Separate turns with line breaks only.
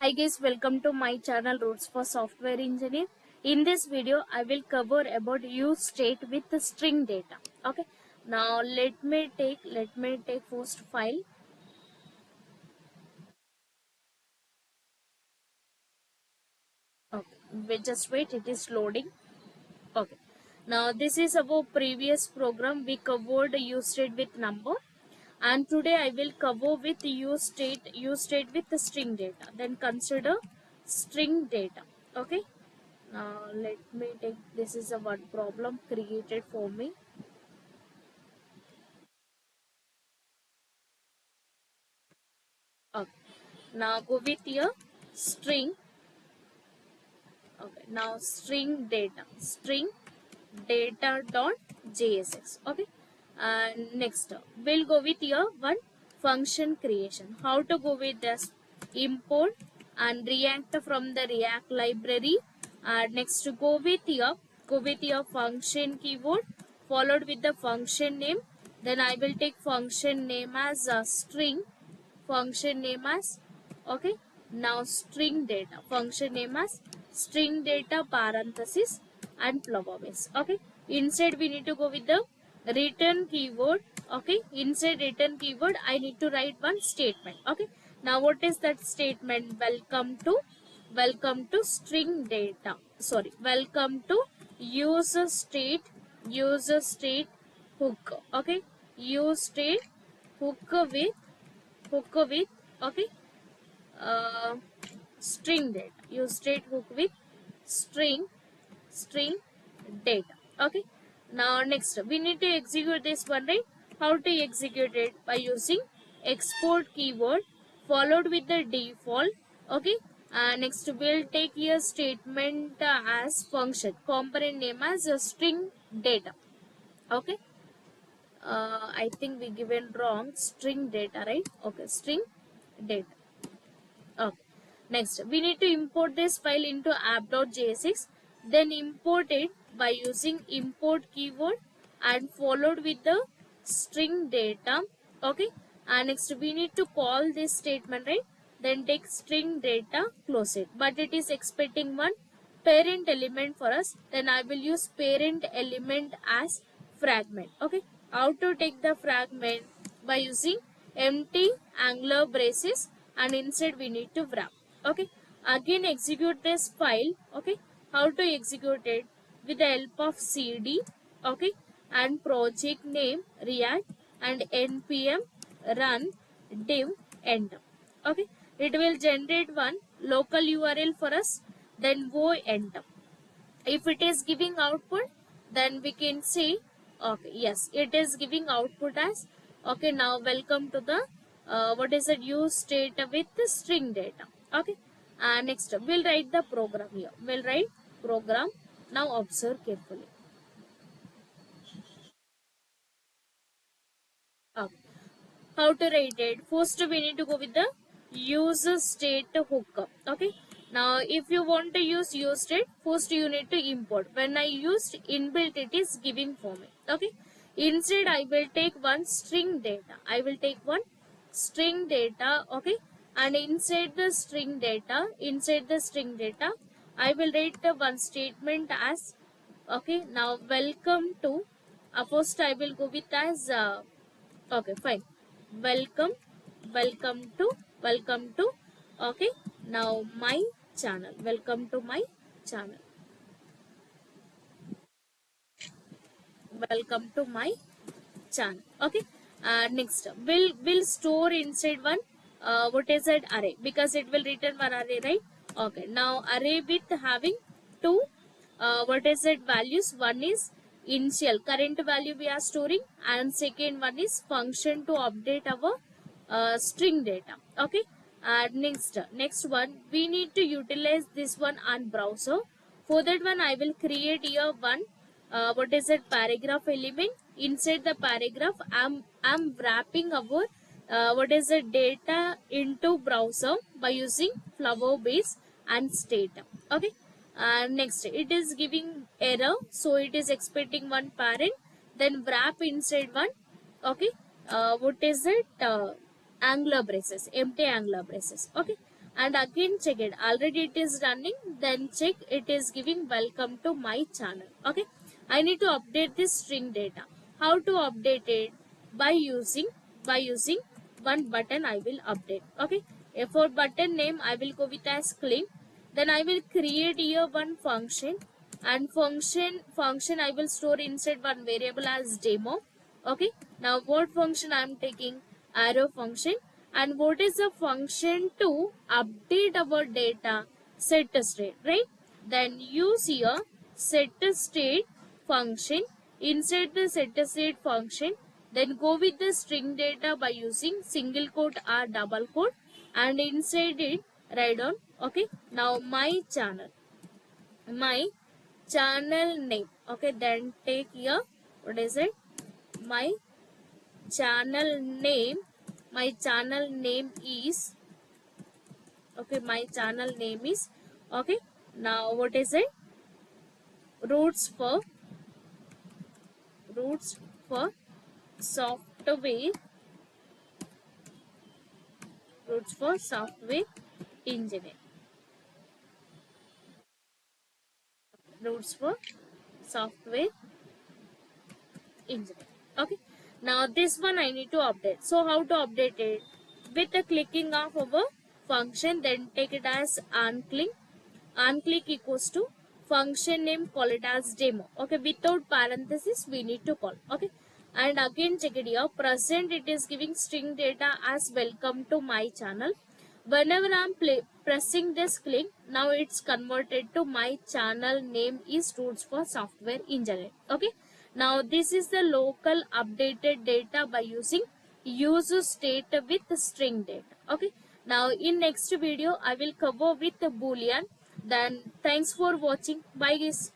Hi guys, welcome to my channel Roots for Software Engineer. In this video, I will cover about use state with the string data. Okay. Now let me take first file. Okay. Just wait, it is loading. Okay. Now this is our previous program. We covered use state with number, and today I will cover with use state with the string data. Then consider string data. Okay. Now let me take, this is a one problem created for me. Okay. Now go with your string. Okay. Now string data dot JSX. Okay. And next we'll go with your one function creation. How to go with this? Import and React from the React library. And next go with your function keyword followed with the function name. Then I will take function name as a string. Function name as okay. Now string data. Function name as string data parenthesis and flower base. Okay. Inside we need to go with the return keyword. Okay. Inside return keyword I need to write one statement. Okay. Now what is that statement? Welcome to string data. Sorry. Welcome to user state hook. Okay. Use state hook with okay uh, string data. Use state hook with string data. Okay. Now next we need to execute this one, right? How to execute it? By using export keyword followed with the default. Okay. Next we'll take a statement as function component name as a string data. Okay. I think we given wrong string data, right? Okay, string data. Okay. Next, we need to import this file into app.jsx. Then import it by using import keyword and followed with the string data. Okay. And next, we need to call this statement, right? Then take string data, close it. But it is expecting one parent element for us. Then I will use parent element as fragment. Okay. How to take the fragment? By using empty angular braces, and inside we need to wrap. Okay. Again execute this file. Okay. How to execute it? With the help of cd. Okay. And project name react and npm run div enter. Okay. It will generate one local URL for us. Then go enter. If it is giving output, then we can say okay, yes, it is giving output as okay. Now welcome to the what is it, use state with the string data. Okay. And next we'll write the program here. We'll write program. Now observe carefully. Okay. How to write it? First we need to go with the user state hookup. Okay. Now if you want to use state, first you need to import. When I used inbuilt, it is giving for me. Okay. Instead I will take one string data. I will take one string data. Okay. And inside the string data, I will write the one statement as okay. Now welcome to first I will go with as okay, fine. Welcome, welcome to, okay. Now my channel, welcome to my channel, welcome to my channel, okay. Next, will store inside one, what is it, array, because it will return one array, right? Okay, now array with having two, what is it, values. One is initial current value we are storing, and second one is function to update our string data. Okay. And next one we need to utilize this one on browser. For that one I will create here one what is it, paragraph element. Inside the paragraph I'm wrapping our what is the data into browser by using flower base and state. Okay. And next it is giving error, so it is expecting one parent. Then wrap inside one, okay. What is it, angular braces, empty angular braces. Okay. and again check it, already it is running, then check it is giving welcome to my channel. Okay, I need to update this string data. How to update it? By using one button I will update. Okay, for button name I will go with as clean. Then I will create here one function, and function I will store inside one variable as demo. Okay, now what function I am taking? Arrow function. And what is the function to update our data? Set state, right? Then use here set state function. Inside the set state function, then go with the string data by using single quote or double quote, and inside it write down. Okay, now my channel name. Okay, then take here, what is it? My channel name. My channel name is, okay, my channel name is, okay, now what is it? Roots for software, roots for software engineer, roots for software engineer. Okay, now this one I need to update. So how to update it? With the clicking of our function, then take it as unclick equals to function name, call it as demo. Okay, without parenthesis we need to call. Okay, and again check it here, present it is giving string data as welcome to my channel. Whenever I'm pressing this click, now it's converted to my channel name is roots for software engineering. Okay, now this is the local updated data by using useState with string data. Okay, now in next video I will cover with the boolean. Then thanks for watching. Bye guys.